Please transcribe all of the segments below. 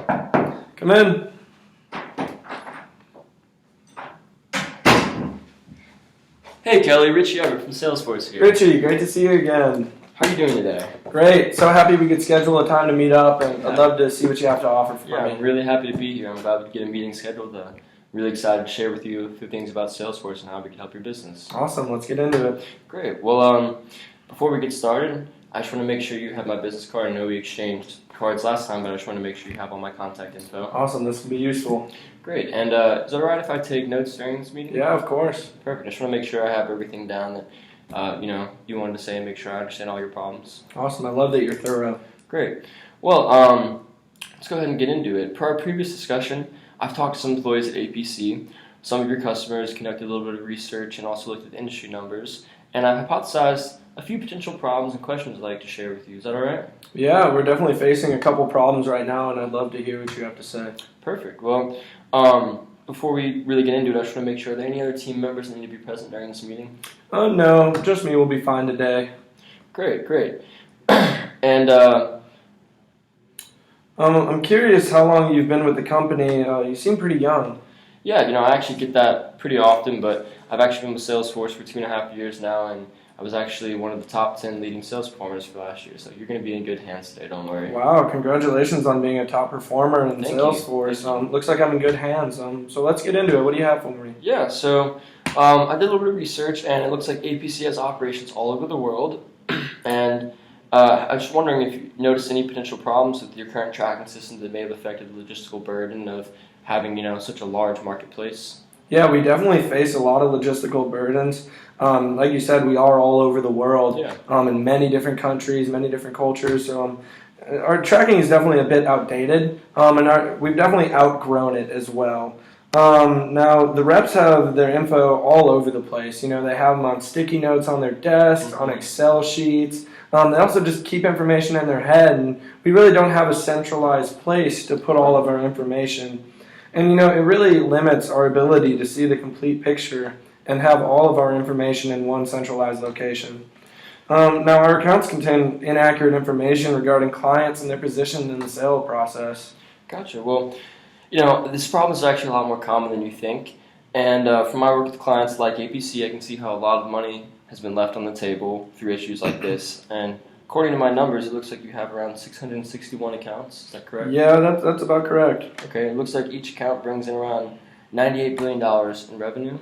Come in. Hey Kelly, Richie Everett from Salesforce here. Richie, great to see you again. How are you doing today? Great. So happy we could schedule a time to meet up, and I'd love to see what you have to offer for me. I'm really happy to be here. I'm glad we could get a meeting scheduled. Really excited to share with you a few things about Salesforce and how we can help your business. Awesome. Let's get into it. Great. Well, before we get started, I just want to make sure you have my business card. I know we exchanged cards last time, but I just want to make sure you have all my contact info. Awesome. This will be useful. Great. And is it all right if I take notes during this meeting? Yeah, of course. Perfect. I just want to make sure I have everything down that you wanted to say, and make sure I understand all your problems. Awesome. I love that you're thorough. Great. Well, let's go ahead and get into it. Per our previous discussion, I've talked to some employees at APC. Some of your customers conducted a little bit of research and also looked at industry numbers. And I've hypothesized a few potential problems and questions I'd like to share with you. Is that all right? Yeah, we're definitely facing a couple problems right now, and I'd love to hear what you have to say. Perfect. Well, before we really get into it, I just want to make sure, are there any other team members that need to be present during this meeting? No, just me will be fine today. Great. And I'm curious how long you've been with the company. You seem pretty young. yeah, I actually get that pretty often, but I've actually been with Salesforce for 2.5 years now, and I was actually one of the top 10 leading sales performers for last year, so you're going to be in good hands today, don't worry. Wow, congratulations on being a top performer in Thank Salesforce. you. Looks like I'm in good hands. So let's get into it. What do you have for me? Yeah, so I did a little bit of research, and it looks like APC has operations all over the world, and I was just wondering if you noticed any potential problems with your current tracking system that may have affected the logistical burden of having, such a large marketplace. Yeah, we definitely face a lot of logistical burdens. Like you said, we are all over the world, in many different countries, many different cultures. So our tracking is definitely a bit outdated, and we've definitely outgrown it as well. Now, the reps have their info all over the place. They have them on sticky notes on their desks, on Excel sheets. They also just keep information in their head, and we really don't have a centralized place to put all of our information. And, it really limits our ability to see the complete picture and have all of our information in one centralized location. Now, our accounts contain inaccurate information regarding clients and their position in the sale process. Gotcha. Well, this problem is actually a lot more common than you think. And from my work with clients like APC, I can see how a lot of money has been left on the table through issues like this. And according to my numbers, it looks like you have around 661 accounts. Is that correct? Yeah, that's about correct. Okay, it looks like each account brings in around $98 billion in revenue.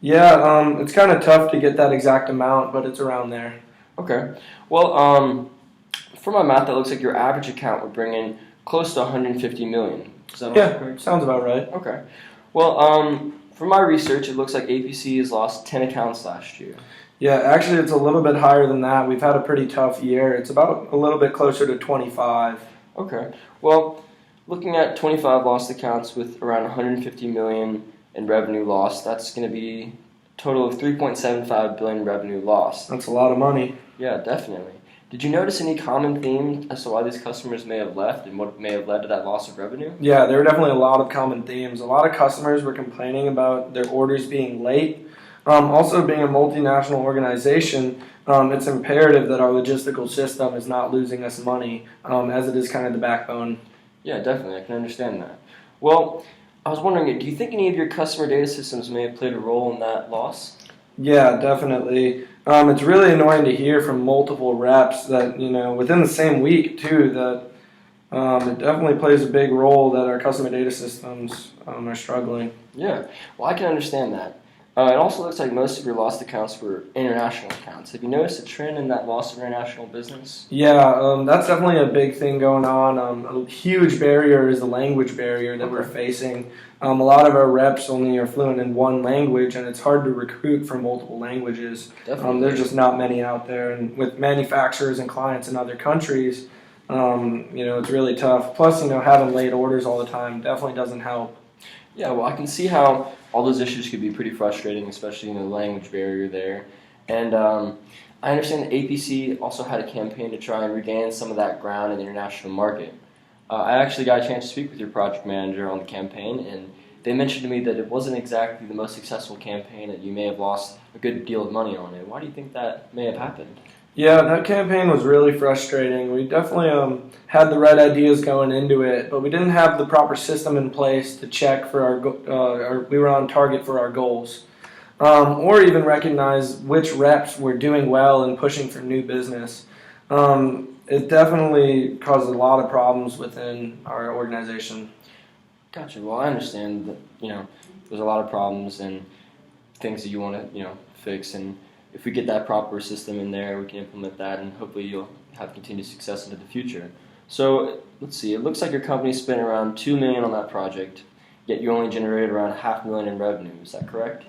Yeah, it's kind of tough to get that exact amount, but it's around there. Okay. Well, for my math, that looks like your average account would bring in close to 150 million. Is that also correct? Sounds about right. Okay. Well, from my research, it looks like APC has lost 10 accounts last year. Yeah, actually, it's a little bit higher than that. We've had a pretty tough year. It's about a little bit closer to 25. Okay. Well, looking at 25 lost accounts with around 150 million in revenue lost, that's going to be a total of 3.75 billion revenue lost. That's a lot of money. Yeah, definitely. Did you notice any common themes as to why these customers may have left and what may have led to that loss of revenue? Yeah, there were definitely a lot of common themes. A lot of customers were complaining about their orders being late. Also, being a multinational organization, it's imperative that our logistical system is not losing us money, as it is kind of the backbone. Yeah, definitely. I can understand that. Well, I was wondering, do you think any of your customer data systems may have played a role in that loss? Yeah, definitely. It's really annoying to hear from multiple reps that, within the same week, too, that it definitely plays a big role that our customer data systems are struggling. Yeah, well, I can understand that. It also looks like most of your lost accounts were international accounts. Have you noticed a trend in that loss of international business? Yeah, that's definitely a big thing going on. A huge barrier is the language barrier that we're facing. A lot of our reps only are fluent in one language, and it's hard to recruit from multiple languages. Definitely. There's just not many out there. And with manufacturers and clients in other countries, it's really tough. Plus, having late orders all the time definitely doesn't help. Yeah, well, I can see how all those issues could be pretty frustrating, especially the language barrier there. And I understand that APC also had a campaign to try and regain some of that ground in the international market. I actually got a chance to speak with your project manager on the campaign, and they mentioned to me that it wasn't exactly the most successful campaign, that you may have lost a good deal of money on it. Why do you think that may have happened? Yeah, that campaign was really frustrating. We definitely had the right ideas going into it, but we didn't have the proper system in place to check for we were on target for our goals, or even recognize which reps were doing well and pushing for new business. It definitely caused a lot of problems within our organization. Gotcha. Well, I understand that, there's a lot of problems and things that you want to, fix. And if we get that proper system in there, we can implement that, and hopefully you'll have continued success into the future. So let's see. It looks like your company spent around $2 million on that project, yet you only generated around $500,000 in revenue. Is that correct?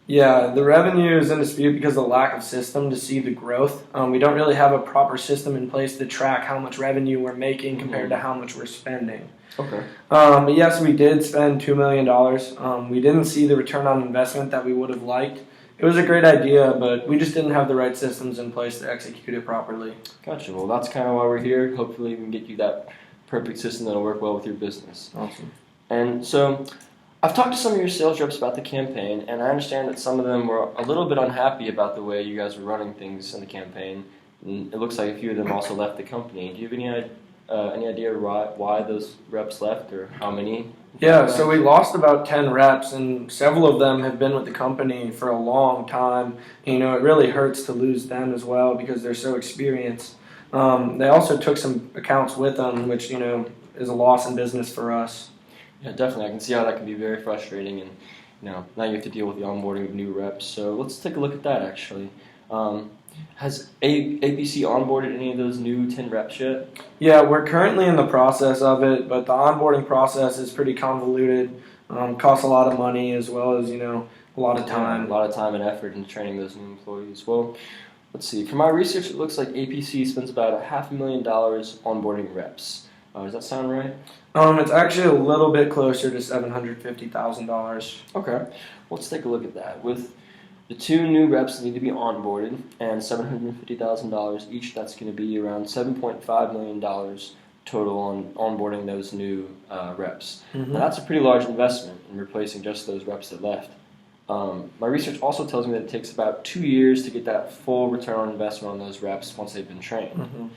Yeah, the revenue is in dispute because of the lack of system to see the growth. We don't really have a proper system in place to track how much revenue we're making compared to how much we're spending. Okay. But yes, we did spend $2 million. We didn't see the return on investment that we would have liked. It was a great idea, but we just didn't have the right systems in place to execute it properly. Gotcha. Well, that's kind of why we're here. Hopefully we can get you that perfect system that'll work well with your business. Awesome. And so I've talked to some of your sales reps about the campaign, and I understand that some of them were a little bit unhappy about the way you guys were running things in the campaign. And it looks like a few of them also left the company. Do you have any idea why those reps left, or how many? Yeah, so we lost about 10 reps, and several of them have been with the company for a long time. And, it really hurts to lose them as well because they're so experienced. They also took some accounts with them, which, is a loss in business for us. Yeah, definitely. I can see how that can be very frustrating, and now you have to deal with the onboarding of new reps. So let's take a look at that, actually. Has APC onboarded any of those new 10 reps yet? Yeah, we're currently in the process of it, but the onboarding process is pretty convoluted. Costs a lot of money as well as, a lot of time. Yeah, a lot of time and effort in training those new employees. Well, let's see. From my research, it looks like APC spends about $500,000 onboarding reps. Does that sound right? It's actually a little bit closer to $750,000. Okay. Well, let's take a look at that. With the 2 new reps that need to be onboarded and $750,000 each, that's going to be around $7.5 million total on onboarding those new reps. Mm-hmm. Now, that's a pretty large investment in replacing just those reps that left. My research also tells me that it takes about 2 years to get that full return on investment on those reps once they've been trained. Mm-hmm.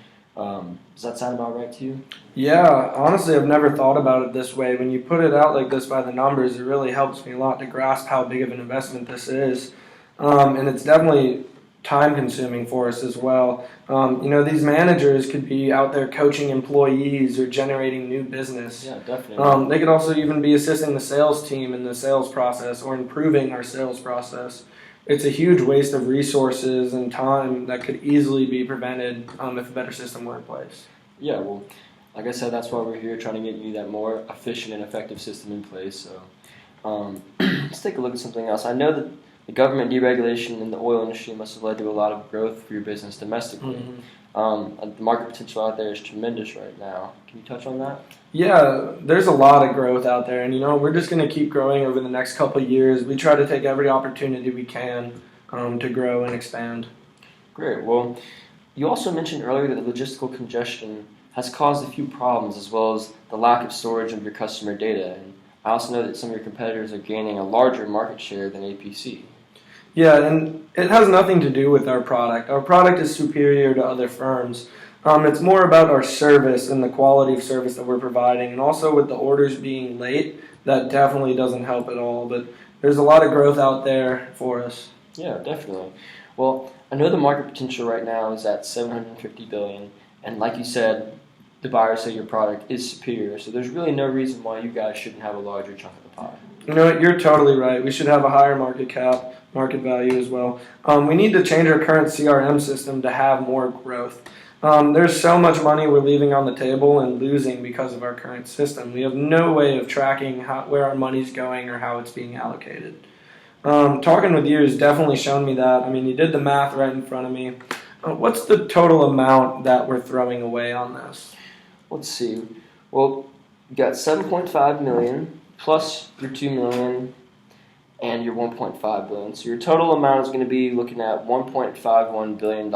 Does that sound about right to you? Yeah, honestly, I've never thought about it this way. When you put it out like this by the numbers, it really helps me a lot to grasp how big of an investment this is. And it's definitely time-consuming for us as well. These managers could be out there coaching employees or generating new business. Yeah, definitely. They could also even be assisting the sales team in the sales process or improving our sales process. It's a huge waste of resources and time that could easily be prevented if a better system were in place. Yeah, well, like I said, that's why we're here, trying to get you that more efficient and effective system in place. So let's take a look at something else. I know that the government deregulation in the oil industry must have led to a lot of growth for your business domestically. Mm-hmm. The market potential out there is tremendous right now. Can you touch on that? Yeah, there's a lot of growth out there, and we're just going to keep growing over the next couple of years. We try to take every opportunity we can to grow and expand. Great. Well, you also mentioned earlier that the logistical congestion has caused a few problems, as well as the lack of storage of your customer data. And I also know that some of your competitors are gaining a larger market share than APC. Yeah, and it has nothing to do with our product. Our product is superior to other firms. It's more about our service and the quality of service that we're providing, and also with the orders being late, that definitely doesn't help at all. But there's a lot of growth out there for us. Yeah, definitely. Well, I know the market potential right now is at $750 billion, and like you said, the buyers say your product is superior, so there's really no reason why you guys shouldn't have a larger chunk of the pie. You know what? You're totally right. We should have a higher market value as well. We need to change our current CRM system to have more growth. There's so much money we're leaving on the table and losing because of our current system. We have no way of tracking where our money's going or how it's being allocated. Talking with you has definitely shown me that. I mean, you did the math right in front of me. What's the total amount that we're throwing away on this? Let's see. Well, you got $7.5 million plus your $2 million and your $1.5 billion. So your total amount is going to be looking at $1.51 billion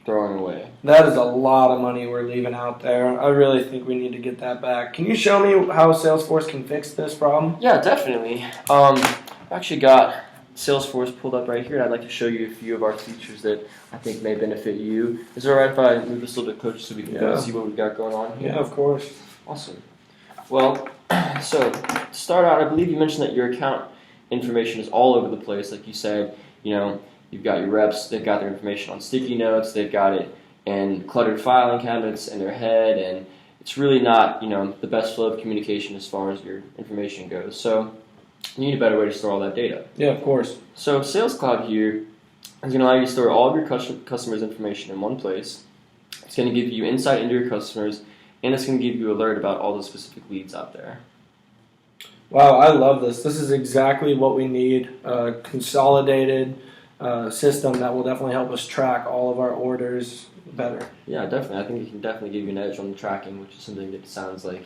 throwing away. That is a lot of money we're leaving out there. I really think we need to get that back. Can you show me how Salesforce can fix this problem? Yeah, definitely. I've actually got Salesforce pulled up right here, and I'd like to show you a few of our features that I think may benefit you. Is it alright if I move this a little bit closer so we can see what we've got going on here? Yeah, of course. Awesome. Well, so to start out, I believe you mentioned that your account information is all over the place. Like you said, you've got your reps, they've got their information on sticky notes, they've got it in cluttered filing cabinets in their head, and it's really not, the best flow of communication as far as your information goes. So you need a better way to store all that data. Yeah, of course. So Sales Cloud here is going to allow you to store all of your customers' information in one place. It's going to give you insight into your customers, and it's going to give you alert about all the specific leads out there. Wow, I love this. This is exactly what we need. A consolidated system that will definitely help us track all of our orders better. Yeah, definitely. I think it can definitely give you an edge on the tracking, which is something that sounds like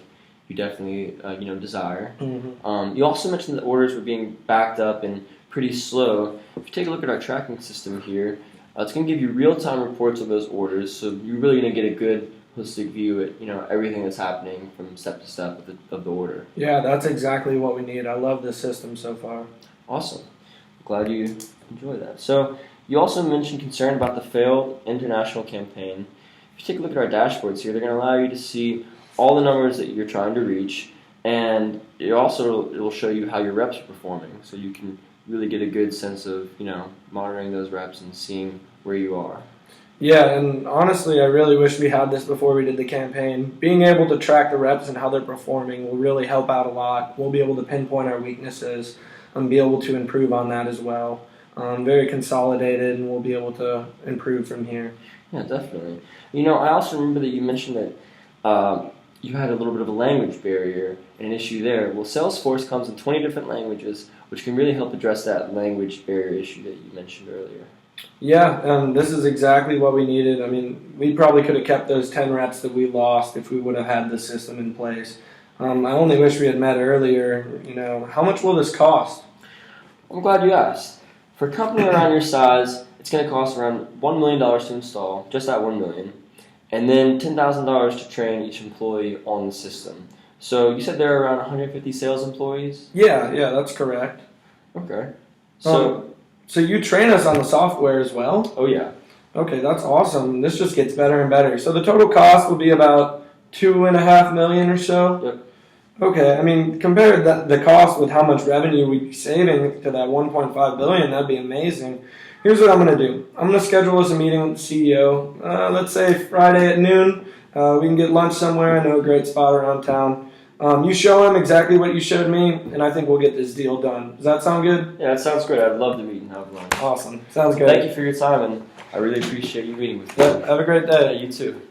you definitely desire. Mm-hmm. You also mentioned that orders were being backed up and pretty slow. If you take a look at our tracking system here, it's going to give you real-time reports of those orders, so you're really going to get a good holistic view at everything that's happening from step to step of the order. Yeah, that's exactly what we need. I love this system so far. Awesome. Glad you enjoy that. So you also mentioned concern about the failed international campaign. If you take a look at our dashboards here, they're going to allow you to see all the numbers that you're trying to reach, and it will show you how your reps are performing, so you can really get a good sense of monitoring those reps and seeing where you are. Yeah, and honestly, I really wish we had this before we did the campaign. Being able to track the reps and how they're performing will really help out a lot. We'll be able to pinpoint our weaknesses and be able to improve on that as well. Very consolidated, and we'll be able to improve from here. Yeah, definitely. I also remember that you mentioned that you had a little bit of a language barrier and an issue there. Well, Salesforce comes in 20 different languages, which can really help address that language barrier issue that you mentioned earlier. Yeah, this is exactly what we needed. I mean, we probably could have kept those 10 reps that we lost if we would have had this system in place. I only wish we had met earlier. How much will this cost? I'm glad you asked. For a company around your size, it's going to cost around $1 million to install, just that $1 million, and then $10,000 to train each employee on the system. So you said there are around 150 sales employees? Yeah, that's correct. Okay. So you train us on the software as well? Oh, yeah. Okay, that's awesome. This just gets better and better. So the total cost will be about $2.5 million or so? Yep. Okay, I mean, compare the cost with how much revenue we'd be saving to that $1.5 billion, that'd be amazing. Here's what I'm going to do. I'm going to schedule us a meeting with the CEO. Let's say Friday at noon. We can get lunch somewhere. I know a great spot around town. You show him exactly what you showed me, and I think we'll get this deal done. Does that sound good? Yeah, that sounds good. I'd love to meet and have lunch. Awesome. Sounds good. Thank you for your time, and I really appreciate you meeting with me. Yep, have a great day. Yeah, you too.